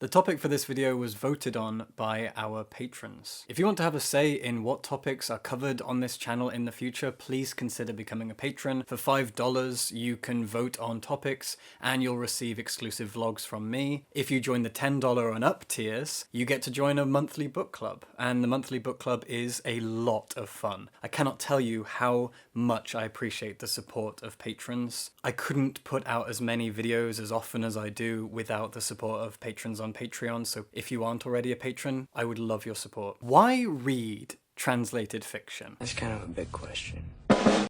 The topic for this video was voted on by our patrons. If you want to have a say in what topics are covered on this channel in the future, please consider becoming a patron. For $5, you can vote on topics and you'll receive exclusive vlogs from me. If you join the $10 and up tiers, you get to join a monthly book club, and the monthly book club is a lot of fun. I cannot tell you how much I appreciate the support of patrons. I couldn't put out as many videos as often as I do without the support of patrons on Patreon, so if you aren't already a patron, I would love your support. Why read translated fiction? That's kind of a big question.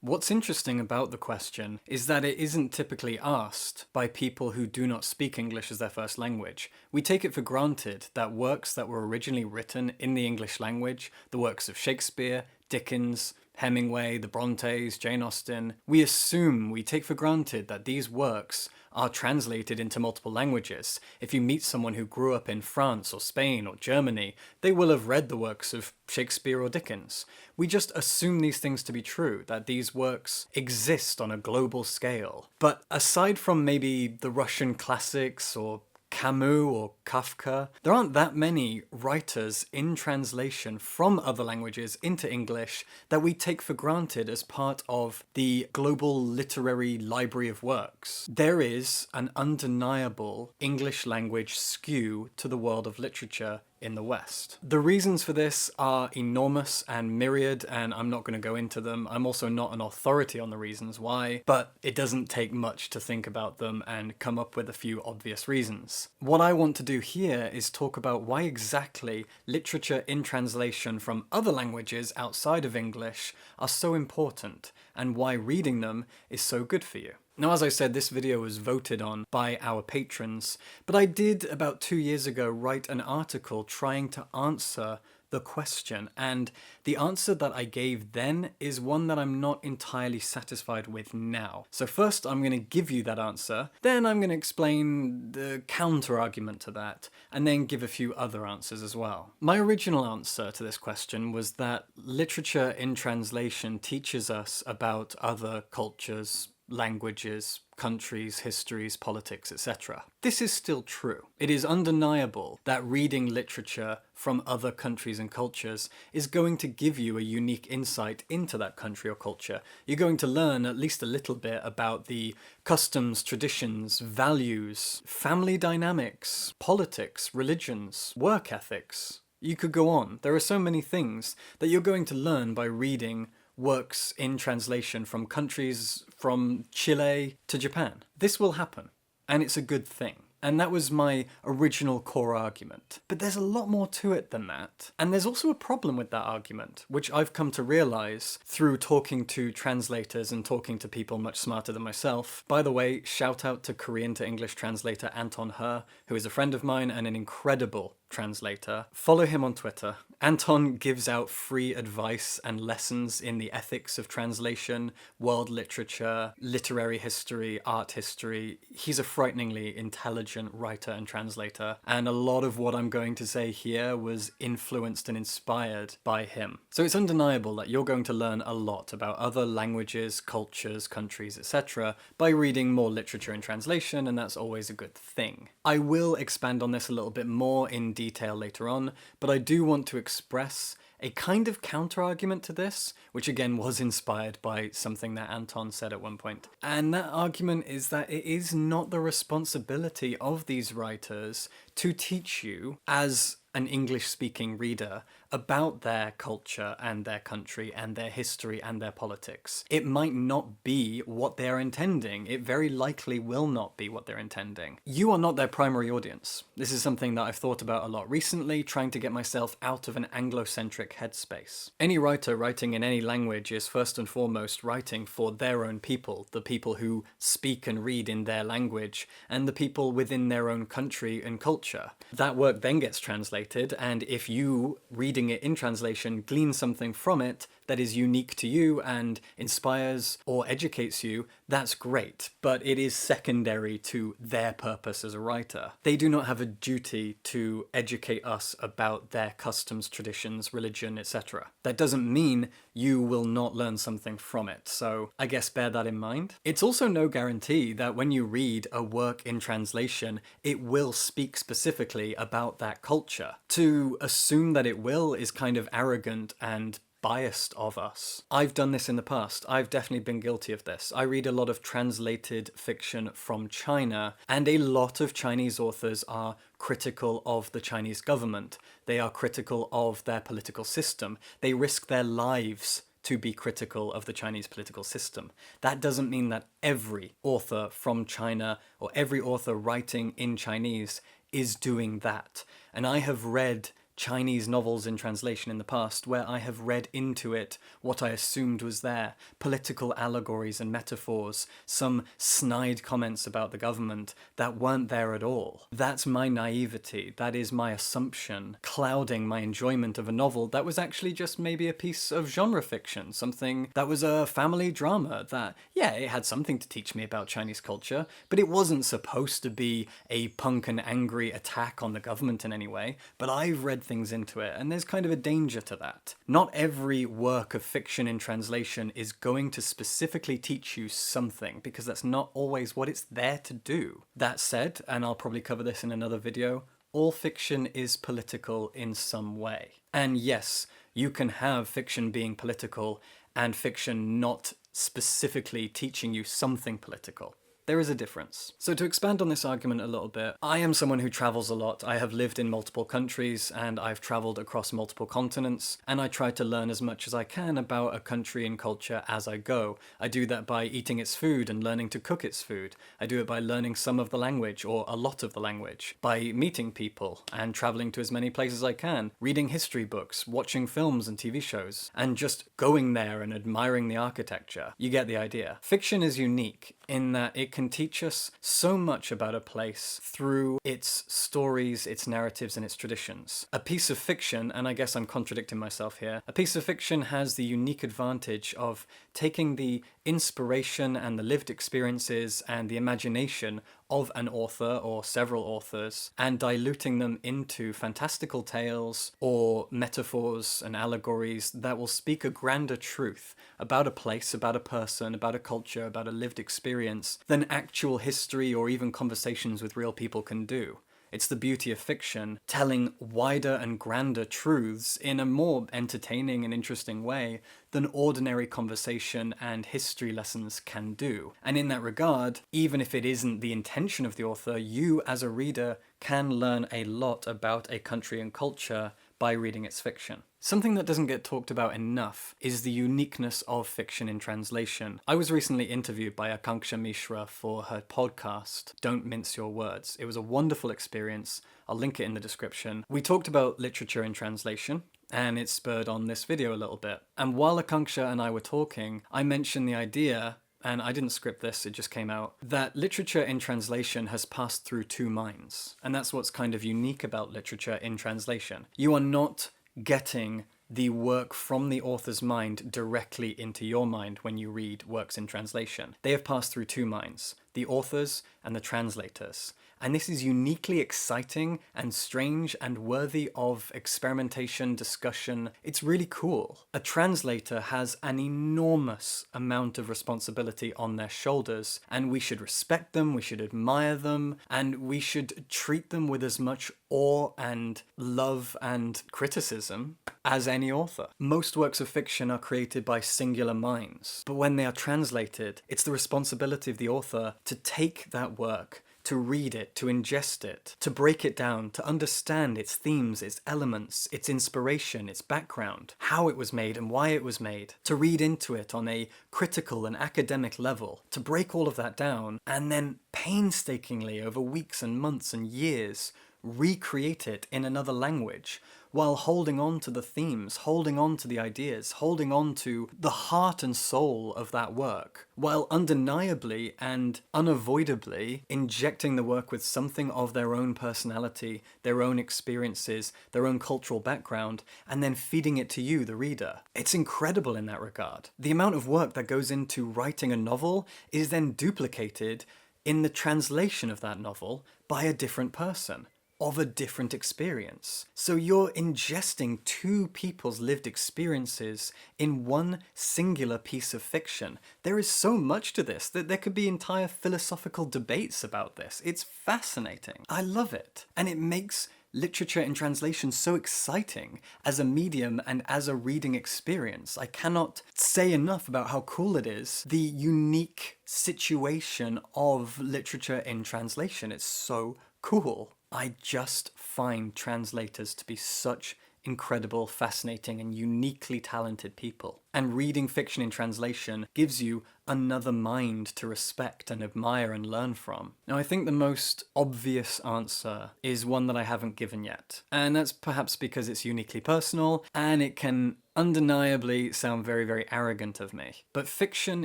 What's interesting about the question is that it isn't typically asked by people who do not speak English as their first language. We take it for granted that works that were originally written in the English language, the works of Shakespeare, Dickens, Hemingway, the Brontes, Jane Austen, we take for granted that these works are translated into multiple languages. If you meet someone who grew up in France or Spain or Germany, they will have read the works of Shakespeare or Dickens. We just assume these things to be true, that these works exist on a global scale. But aside from maybe the Russian classics or Camus or Kafka, there aren't that many writers in translation from other languages into English that we take for granted as part of the global literary library of works. There is an undeniable English language skew to the world of literature in the West. The reasons for this are enormous and myriad, and I'm not going to go into them. I'm also not an authority on the reasons why, but it doesn't take much to think about them and come up with a few obvious reasons. What I want to do here is talk about why exactly literature in translation from other languages outside of English are so important, and why reading them is so good for you. Now, as I said, this video was voted on by our patrons, but I did about 2 years ago write an article trying to answer the question, and the answer that I gave then is one that I'm not entirely satisfied with now. So first I'm going to give you that answer, then I'm going to explain the counter-argument to that, and then give a few other answers as well. My original answer to this question was that literature in translation teaches us about other cultures, languages, countries, histories, politics, etc. This is still true. It is undeniable that reading literature from other countries and cultures is going to give you a unique insight into that country or culture. You're going to learn at least a little bit about the customs, traditions, values, family dynamics, politics, religions, work ethics. You could go on. There are so many things that you're going to learn by reading works in translation from countries from Chile to Japan. This will happen, and it's a good thing. And that was my original core argument. But there's a lot more to it than that. And there's also a problem with that argument, which I've come to realize through talking to translators and talking to people much smarter than myself. By the way, shout out to Korean to English translator Anton He, who is a friend of mine and an incredible translator. Follow him on Twitter. Anton gives out free advice and lessons in the ethics of translation, world literature, literary history, art history. He's a frighteningly intelligent writer and translator, and a lot of what I'm going to say here was influenced and inspired by him. So it's undeniable that you're going to learn a lot about other languages, cultures, countries, etc. by reading more literature in translation, and that's always a good thing. I will expand on this a little bit more in detail later on, but I do want to express a kind of counter-argument to this, which again was inspired by something that Anton said at one point. And that argument is that it is not the responsibility of these writers to teach you, as an English-speaking reader, about their culture and their country and their history and their politics. It might not be what they're intending. It very likely will not be what they're intending. You are not their primary audience. This is something that I've thought about a lot recently, trying to get myself out of an Anglo-centric headspace. Any writer writing in any language is first and foremost writing for their own people, the people who speak and read in their language, and the people within their own country and culture. That work then gets translated, and if you, reading it in translation, glean something from it that is unique to you and inspires or educates you, that's great, but it is secondary to their purpose as a writer. They do not have a duty to educate us about their customs, traditions, religion, etc. That doesn't mean you will not learn something from it, so I guess bear that in mind. It's also no guarantee that when you read a work in translation, it will speak specifically specifically about that culture. To assume that it will is kind of arrogant and biased of us. I've done this in the past. I've definitely been guilty of this. I read a lot of translated fiction from China, and a lot of Chinese authors are critical of the Chinese government. They are critical of their political system. They risk their lives to be critical of the Chinese political system. That doesn't mean that every author from China or every author writing in Chinese is doing that. And I have read Chinese novels in translation in the past where I have read into it what I assumed was there, political allegories and metaphors, some snide comments about the government that weren't there at all. That's my naivety, that is my assumption, clouding my enjoyment of a novel that was actually just maybe a piece of genre fiction, something that was a family drama that, yeah, it had something to teach me about Chinese culture, but it wasn't supposed to be a punk and angry attack on the government in any way. But I've read things into it, and there's kind of a danger to that. Not every work of fiction in translation is going to specifically teach you something, because that's not always what it's there to do. That said, and I'll probably cover this in another video, all fiction is political in some way. And yes, you can have fiction being political and fiction not specifically teaching you something political. There is a difference. So to expand on this argument a little bit, I am someone who travels a lot. I have lived in multiple countries and I've traveled across multiple continents, and I try to learn as much as I can about a country and culture as I go. I do that by eating its food and learning to cook its food. I do it by learning some of the language or a lot of the language, by meeting people and traveling to as many places as I can, reading history books, watching films and TV shows, and just going there and admiring the architecture. You get the idea. Fiction is unique in that it can teach us so much about a place through its stories, its narratives, and its traditions. A piece of fiction, and I guess I'm contradicting myself here, a piece of fiction has the unique advantage of taking the inspiration and the lived experiences and the imagination of an author or several authors and diluting them into fantastical tales or metaphors and allegories that will speak a grander truth about a place, about a person, about a culture, about a lived experience than actual history or even conversations with real people can do. It's the beauty of fiction, telling wider and grander truths in a more entertaining and interesting way than ordinary conversation and history lessons can do. And in that regard, even if it isn't the intention of the author, you as a reader can learn a lot about a country and culture by reading its fiction. Something that doesn't get talked about enough is the uniqueness of fiction in translation. I was recently interviewed by Akanksha Mishra for her podcast, Don't Mince Your Words. It was a wonderful experience. I'll link it in the description. We talked about literature in translation, and it spurred on this video a little bit. And while Akanksha and I were talking, I mentioned the idea, and I didn't script this, it just came out, that literature in translation has passed through two minds. And that's what's kind of unique about literature in translation. You are not getting the work from the author's mind directly into your mind when you read works in translation. They have passed through two minds, the authors and the translators. And this is uniquely exciting and strange and worthy of experimentation, discussion. It's really cool. A translator has an enormous amount of responsibility on their shoulders, and we should respect them, we should admire them, and we should treat them with as much awe and love and criticism as any author. Most works of fiction are created by singular minds, but when they are translated, it's the responsibility of the author to take that work, to read it, to ingest it, to break it down, to understand its themes, its elements, its inspiration, its background, how it was made and why it was made, to read into it on a critical and academic level, to break all of that down, and then painstakingly over weeks and months and years recreate it in another language, while holding on to the themes, holding on to the ideas, holding on to the heart and soul of that work, while undeniably and unavoidably injecting the work with something of their own personality, their own experiences, their own cultural background, and then feeding it to you, the reader. It's incredible in that regard. The amount of work that goes into writing a novel is then duplicated in the translation of that novel by a different person. of a different experience. So you're ingesting two people's lived experiences in one singular piece of fiction. There is so much to this that there could be entire philosophical debates about this. It's fascinating. I love it. And it makes literature in translation so exciting as a medium and as a reading experience. I cannot say enough about how cool it is, the unique situation of literature in translation. It's so cool. I just find translators to be such incredible, fascinating, and uniquely talented people. And reading fiction in translation gives you another mind to respect and admire and learn from. Now, I think the most obvious answer is one that I haven't given yet. And that's perhaps because it's uniquely personal, and it can undeniably sound very, very arrogant of me. But fiction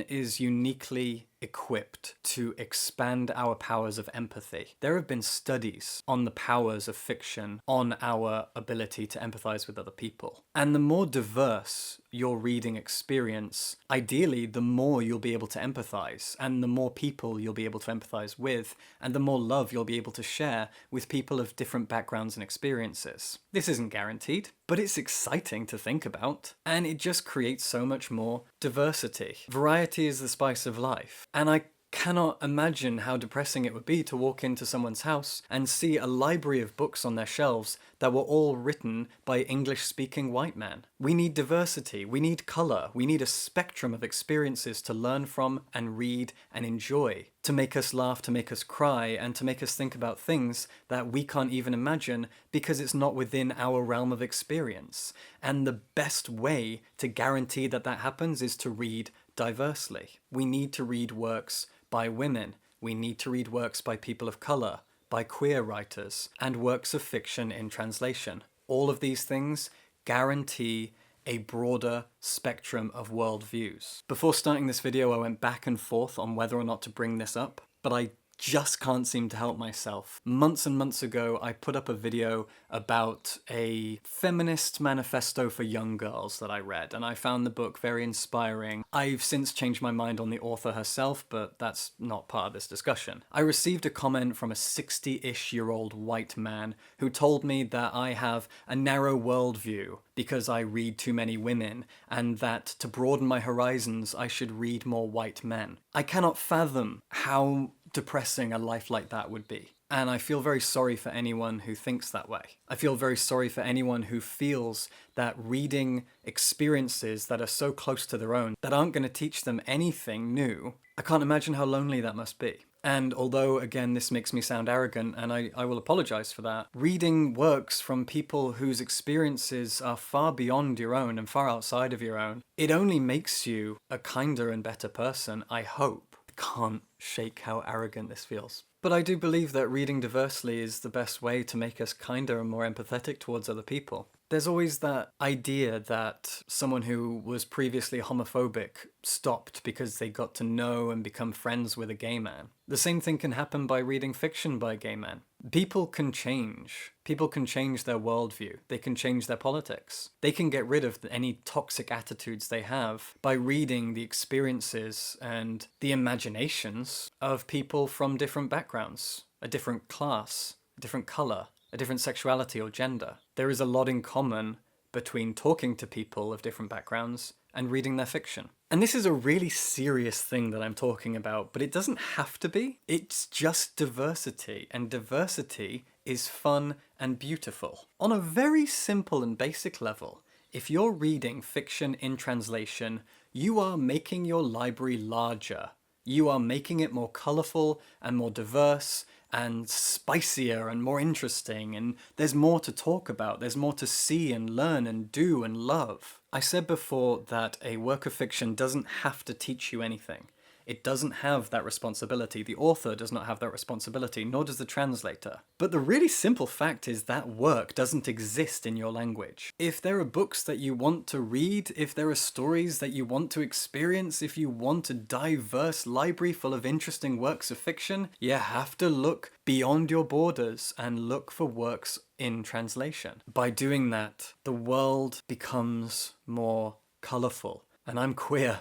is uniquely equipped to expand our powers of empathy. There have been studies on the powers of fiction on our ability to empathize with other people. And the more diverse your reading experience, ideally, the more you'll be able to empathize, and the more people you'll be able to empathize with, and the more love you'll be able to share with people of different backgrounds and experiences. This isn't guaranteed, but it's exciting to think about, and it just creates so much more diversity. Variety is the spice of life, and I cannot imagine how depressing it would be to walk into someone's house and see a library of books on their shelves that were all written by English-speaking white men. We need diversity, we need colour, we need a spectrum of experiences to learn from and read and enjoy, to make us laugh, to make us cry, and to make us think about things that we can't even imagine because it's not within our realm of experience. And the best way to guarantee that that happens is to read diversely. We need to read works by women. We need to read works by people of colour, by queer writers, and works of fiction in translation. All of these things guarantee a broader spectrum of worldviews. Before starting this video, I went back and forth on whether or not to bring this up, but I just can't seem to help myself. Months and months ago, I put up a video about a feminist manifesto for young girls that I read, and I found the book very inspiring. I've since changed my mind on the author herself, but that's not part of this discussion. I received a comment from a 60-ish-year-old white man who told me that I have a narrow worldview because I read too many women, and that to broaden my horizons, I should read more white men. I cannot fathom how depressing a life like that would be. And I feel very sorry for anyone who thinks that way. I feel very sorry for anyone who feels that reading experiences that are so close to their own, that aren't going to teach them anything new. I can't imagine how lonely that must be. And although, again, this makes me sound arrogant, and I will apologize for that, reading works from people whose experiences are far beyond your own and far outside of your own, it only makes you a kinder and better person, I hope. Can't shake how arrogant this feels. But I do believe that reading diversely is the best way to make us kinder and more empathetic towards other people. There's always that idea that someone who was previously homophobic stopped because they got to know and become friends with a gay man. The same thing can happen by reading fiction by gay men. People can change. People can change their worldview. They can change their politics. They can get rid of any toxic attitudes they have by reading the experiences and the imaginations of people from different backgrounds, a different class, a different colour, a different sexuality or gender. There is a lot in common between talking to people of different backgrounds and reading their fiction. And this is a really serious thing that I'm talking about, but it doesn't have to be. It's just diversity, and diversity is fun and beautiful. On a very simple and basic level, if you're reading fiction in translation, you are making your library larger. You are making it more colourful and more diverse and spicier and more interesting, and there's more to talk about, there's more to see and learn and do and love. I said before that a work of fiction doesn't have to teach you anything. It doesn't have that responsibility. The author does not have that responsibility, nor does the translator. But the really simple fact is that work doesn't exist in your language. If there are books that you want to read, if there are stories that you want to experience, if you want a diverse library full of interesting works of fiction, you have to look beyond your borders and look for works in translation. By doing that, the world becomes more colourful. And I'm queer.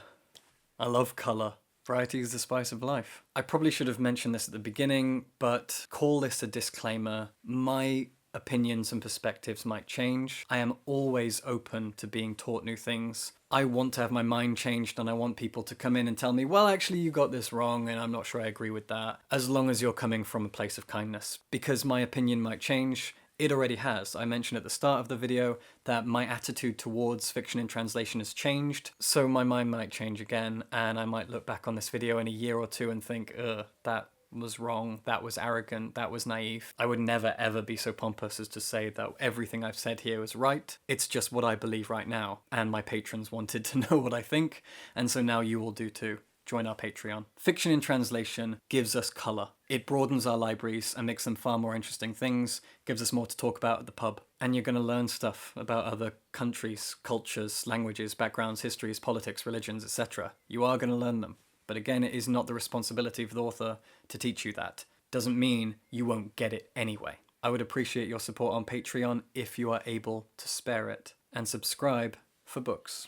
I love colour. Variety is the spice of life. I probably should have mentioned this at the beginning, but call this a disclaimer. My opinions and perspectives might change. I am always open to being taught new things. I want to have my mind changed, and I want people to come in and tell me, well, actually, you got this wrong, and I'm not sure I agree with that, as long as you're coming from a place of kindness. Because my opinion might change. It already has. I mentioned at the start of the video that my attitude towards fiction in translation has changed, so my mind might change again, and I might look back on this video in a year or two and think, that was wrong, that was arrogant, that was naive. I would never ever be so pompous as to say that everything I've said here is right. It's just what I believe right now, and my patrons wanted to know what I think, and so now you will do too. Join our Patreon. Fiction in translation gives us colour. It broadens our libraries and makes them far more interesting things, gives us more to talk about at the pub. And you're going to learn stuff about other countries, cultures, languages, backgrounds, histories, politics, religions, etc. You are going to learn them. But again, it is not the responsibility of the author to teach you that. Doesn't mean you won't get it anyway. I would appreciate your support on Patreon if you are able to spare it. And subscribe for books.